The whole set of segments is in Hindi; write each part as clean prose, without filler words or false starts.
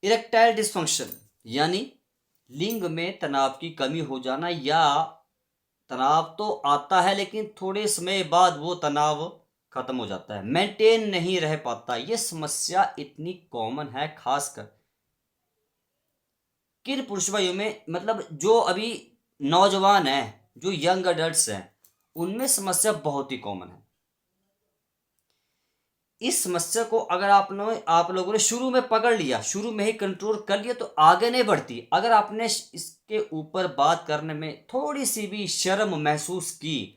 इरेक्टाइल डिस्फंक्शन यानी लिंग में तनाव की कमी हो जाना, या तनाव तो आता है लेकिन थोड़े समय बाद वो तनाव खत्म हो जाता है, मेंटेन नहीं रह पाता। ये समस्या इतनी कॉमन है खासकर किन पुरुष भाइयों में, मतलब जो अभी नौजवान हैं, जो यंग अडल्ट्स हैं, उनमें समस्या बहुत ही कॉमन है। इस समस्या को अगर आप लोगों ने शुरू में पकड़ लिया, शुरू में ही कंट्रोल कर लिया, तो आगे नहीं बढ़ती। अगर आपने इसके ऊपर बात करने में थोड़ी सी भी शर्म महसूस की,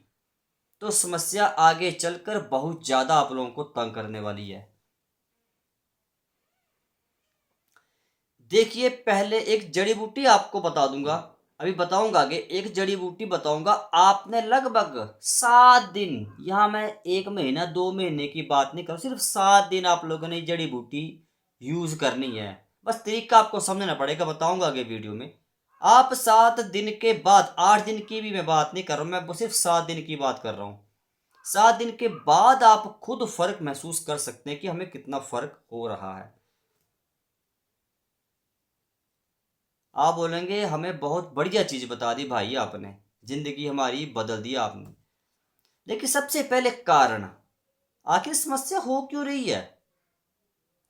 तो समस्या आगे चलकर बहुत ज्यादा आप लोगों को तंग करने वाली है। देखिए, पहले एक जड़ी बूटी आपको बता दूंगा, अभी बताऊंगा आगे, एक जड़ी बूटी बताऊंगा। आपने लगभग 7 दिन, यहाँ मैं 1 महीना 2 महीने की बात नहीं कर, सिर्फ 7 दिन आप लोगों ने जड़ी बूटी यूज करनी है। बस तरीका आपको समझना पड़ेगा, बताऊंगा आगे वीडियो में। आप 7 दिन के बाद, 8 दिन की भी मैं बात नहीं कर रहा हूं, मैं सिर्फ 7 दिन की बात कर रहा हूं। 7 दिन के बाद आप खुद फर्क महसूस कर सकते हैं कि हमें कितना फर्क हो रहा है। आप बोलेंगे हमें बहुत बढ़िया चीज बता दी भाई आपने, जिंदगी हमारी बदल दी आपने। लेकिन सबसे पहले कारण, आखिर समस्या हो क्यों रही है,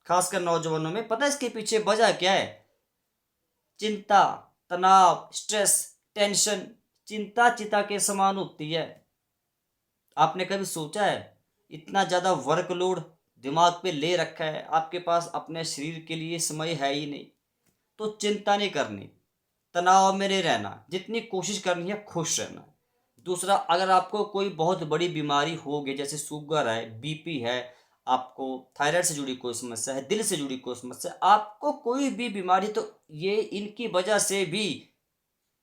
खासकर नौजवानों में, पता है इसके पीछे वजह क्या है? चिंता, तनाव, स्ट्रेस, टेंशन। चिंता चिता के समान होती है। आपने कभी सोचा है, इतना ज्यादा वर्कलोड दिमाग पे ले रखा है, आपके पास अपने शरीर के लिए समय है ही नहीं, तो चिंता नहीं करनी, तनाव में नहीं रहना, जितनी कोशिश करनी है खुश रहना। दूसरा, अगर आपको कोई बहुत बड़ी बीमारी हो गई, जैसे शुगर है, बीपी है, आपको थायराइड से जुड़ी कोई समस्या है, दिल से जुड़ी कोई समस्या, आपको कोई भी बीमारी, तो ये इनकी वजह से भी,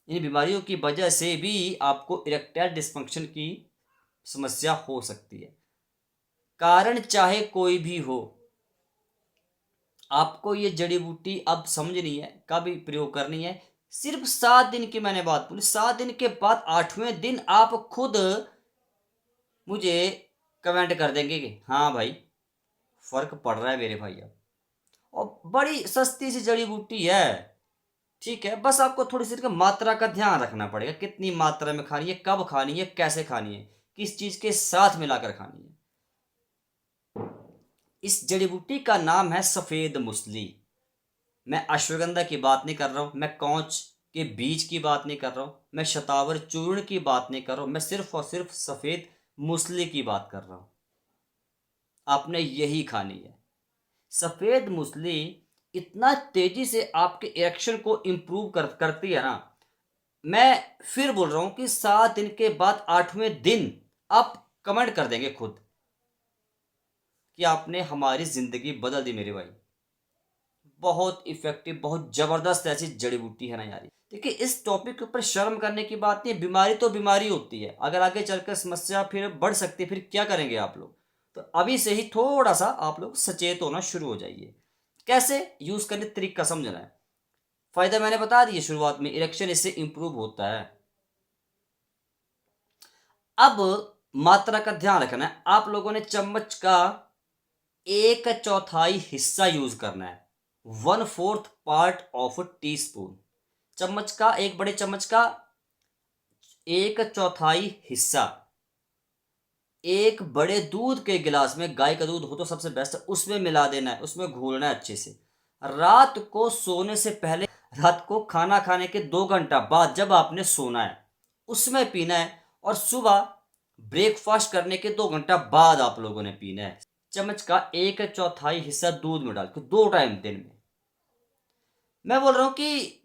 इन बीमारियों की वजह से भी आपको इरेक्टाइल डिस्फंक्शन की समस्या हो सकती है। कारण चाहे कोई भी हो, आपको ये जड़ी बूटी अब समझनी है, कब प्रयोग करनी है। सिर्फ 7 दिन की मैंने बात बोली, 7 दिन के बाद 8वें दिन आप खुद मुझे कमेंट कर देंगे कि हाँ भाई, फर्क पड़ रहा है मेरे भाई। अब और बड़ी सस्ती सी जड़ी बूटी है, ठीक है, बस आपको थोड़ी सी मात्रा का ध्यान रखना पड़ेगा, कितनी मात्रा में खानी है, कब खानी है, कैसे खानी है, किस चीज के साथ मिलाकर खानी है। इस जड़ी बूटी का नाम है सफेद मुसली। मैं अश्वगंधा की बात नहीं कर रहा हूं, मैं कौच के बीज की बात नहीं कर रहा हूं, मैं शतावर चूर्ण की बात नहीं कर रहा हूं, मैं सिर्फ और सिर्फ सफेद मूसली की बात कर रहा हूं। आपने यही खानी है। सफेद मूसली इतना तेजी से आपके इरेक्शन को इंप्रूव करती है ना। मैं फिर बोल रहा हूं कि 7 दिन के बाद 8वें दिन आप कमेंट कर देंगे खुद कि आपने हमारी जिंदगी बदल दी मेरे भाई। बहुत इफेक्टिव, बहुत जबरदस्त ऐसी जड़ी बूटी है ना यार। देखिए, इस टॉपिक के ऊपर शर्म करने की बात नहीं, बीमारी तो बीमारी होती है, अगर आगे चलकर समस्या फिर बढ़ सकती है, फिर क्या करेंगे आप लोग? तो अभी से ही थोड़ा सा आप लोग सचेत होना शुरू हो जाइए। कैसे यूज करने, तरीका समझना है। फायदा मैंने बता दिए शुरुआत में, इरेक्शन इससे इंप्रूव होता है। अब मात्रा का ध्यान रखना है, आप लोगों ने चम्मच का 1/4 हिस्सा यूज करना है, 1/4 पार्ट ऑफ टी स्पून। चम्मच का, एक बड़े चम्मच का 1/4 हिस्सा एक बड़े दूध के गिलास में, गाय का दूध हो तो सबसे बेस्ट, उसमें मिला देना है, उसमें घोलना है अच्छे से। रात को सोने से पहले, रात को खाना खाने के 2 घंटा बाद जब आपने सोना है, उसमें पीना है। और सुबह ब्रेकफास्ट करने के 2 घंटा बाद आप लोगों ने पीना है। चम्मच का 1/4 हिस्सा दूध में डाल के 2 टाइम दिन में। मैं बोल रहा हूं कि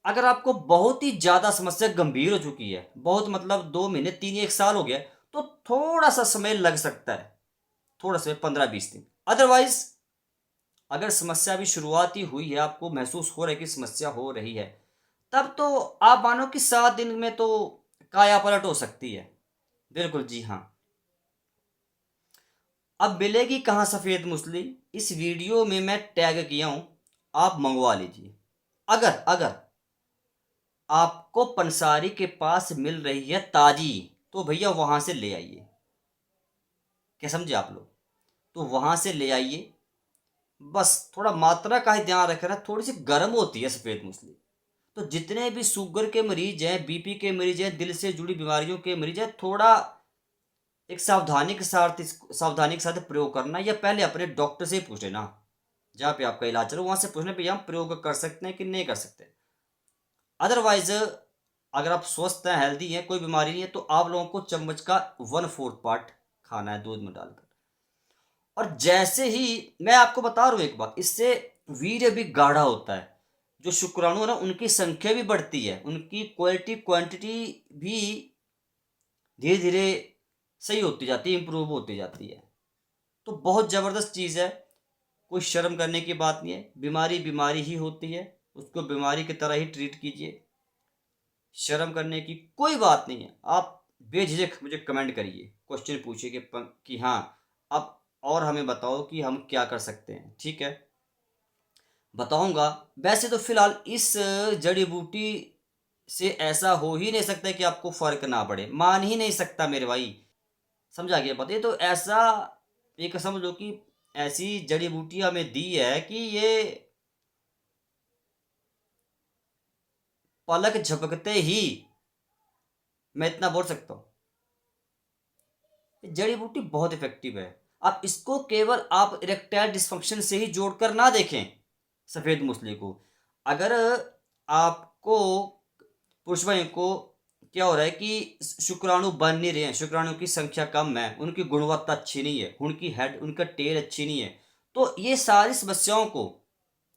अगर आपको बहुत ही ज्यादा समस्या गंभीर हो चुकी है, बहुत मतलब 2 महीने, 3, 1 साल हो गया, तो थोड़ा सा समय लग सकता है, थोड़ा सा 15-20 दिन। अदरवाइज अगर समस्या भी शुरुआत ही हुई है, आपको महसूस हो रहा है कि समस्या हो रही है, तब तो आप मानो कि 7 दिन में तो काया पलट हो सकती है। बिल्कुल जी हाँ। अब मिलेगी कहाँ सफेद मूसली? इस वीडियो में मैं टैग किया हूं, आप मंगवा लीजिए। अगर अगर आपको पंसारी के पास मिल रही है ताजी, तो भैया वहां से ले आइए। क्या समझे आप लोग? तो वहां से ले आइए, बस थोड़ा मात्रा का ही ध्यान रखें ना, थोड़ी सी गर्म होती है सफ़ेद मूसली। तो जितने भी शुगर के मरीज हैं, बीपी के मरीज हैं, दिल से जुड़ी बीमारियों के मरीज हैं, थोड़ा एक सावधानी के साथ प्रयोग करना, या पहले अपने डॉक्टर से ही पूछ लेना, जहाँ पे आपका इलाज चलो वहाँ से पूछना भैया हम प्रयोग कर सकते हैं कि नहीं कर सकते। अदरवाइज अगर आप स्वस्थ हैं, हेल्दी हैं, कोई बीमारी नहीं है, तो आप लोगों को चम्मच का 1/4 पार्ट खाना है दूध में डालकर। और जैसे ही मैं आपको बता रहा हूँ एक बात, इससे वीर्य भी गाढ़ा होता है। जो शुक्राणु है ना, उनकी संख्या भी बढ़ती है, उनकी क्वालिटी क्वांटिटी भी धीरे धीरे सही होती जाती है, इंप्रूव होती जाती है। तो बहुत ज़बरदस्त चीज़ है, कोई शर्म करने की बात नहीं है। बीमारी बीमारी ही होती है, उसको बीमारी की तरह ही ट्रीट कीजिए। शर्म करने की कोई बात नहीं है। आप बेझिझक मुझे कमेंट करिए, क्वेश्चन पूछिए कि हाँ, अब और हमें बताओ कि हम क्या कर सकते हैं, ठीक है? बताऊंगा। वैसे तो फिलहाल इस जड़ी बूटी से ऐसा हो ही नहीं सकता कि आपको फर्क ना पड़े, मान ही नहीं सकता मेरे भाई। समझा गया बात? ये तो ऐसा, एक समझ लो कि ऐसी जड़ी बूटी हमें दी है कि ये पलक झपकते ही, मैं इतना बोल सकता हूँ, जड़ी बूटी बहुत इफेक्टिव है। आप इसको केवल आप इरेक्टाइल डिस्फंक्शन से ही जोड़कर ना देखें सफ़ेद मूसली को। अगर आपको, पुरुष भाई को क्या हो रहा है कि शुक्राणु बन नहीं रहे हैं, शुक्राणु की संख्या कम है, उनकी गुणवत्ता अच्छी नहीं है, उनकी हेड उनका टेल अच्छी नहीं है, तो ये सारी समस्याओं को,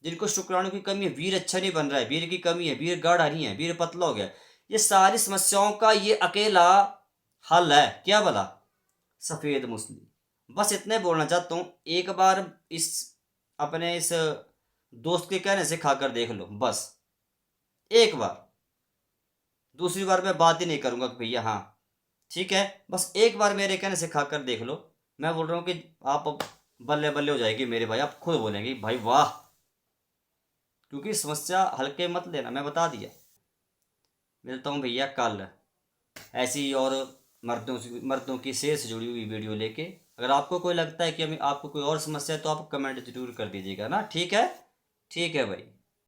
जिनको शुक्राणु की कमी है, वीर अच्छा नहीं बन रहा है, वीर की कमी है, वीर गाढ़ा नहीं है, वीर पतला हो गया, ये सारी समस्याओं का ये अकेला हल है, क्या भला? सफ़ेद मूसली। बस इतने बोलना चाहता हूँ, एक बार इस अपने इस दोस्त के कहने से खाकर देख लो, बस एक बार। दूसरी बार मैं बात ही नहीं करूंगा कि भैया हाँ ठीक है, बस एक बार मेरे कहने से खाकर देख लो। मैं बोल रहा हूँ कि आप अब बल्ले बल्ले हो जाएगी मेरे भाई, आप खुद बोलेंगे भाई वाह। क्योंकि समस्या हल्के मत लेना, मैं बता दिया। मिलता हूँ भैया कल ऐसी और मर्दों की सेहत से जुड़ी हुई वीडियो लेके। अगर आपको कोई लगता है कि हमें आपको कोई और समस्या है तो आप कमेंट जरूर कर दीजिएगा ना, ठीक है? ठीक है भाई।